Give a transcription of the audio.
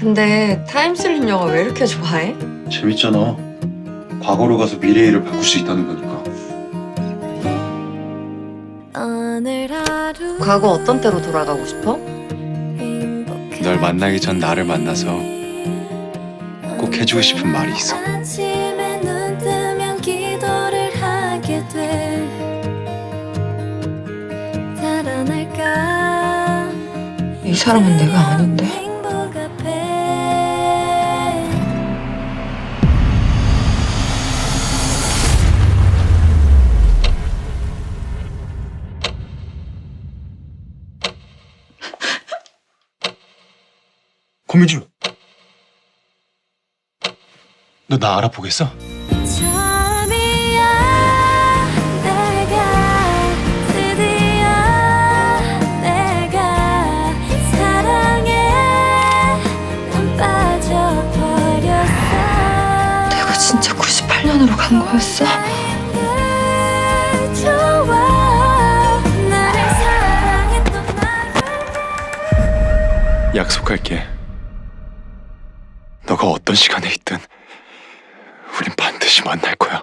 근데 타임슬립 영화 왜 이렇게 좋아해? 재밌잖아. 과거로 가서 미래의 일을 바꿀 수 있다는 거니까. 과거 어떤 때로 돌아가고 싶어? 널 만나기 전 나를 만나서 꼭 해주고 싶은 말이 있어. 아침에 눈 뜨면 기도를 하게 돼. 달아날까 이 사람은 내가 아닌데. 행복 앞에. 고민주, 너 나 알아보겠어? 처음이야 내가 드디어 내가 사랑에 난 빠져버렸어. 내가 진짜 98년으로 간 거였어? 좋아 나를 사랑했던 나를. 약속할게. 너가 어떤 시간에 있든 우린 반드시 만날 거야.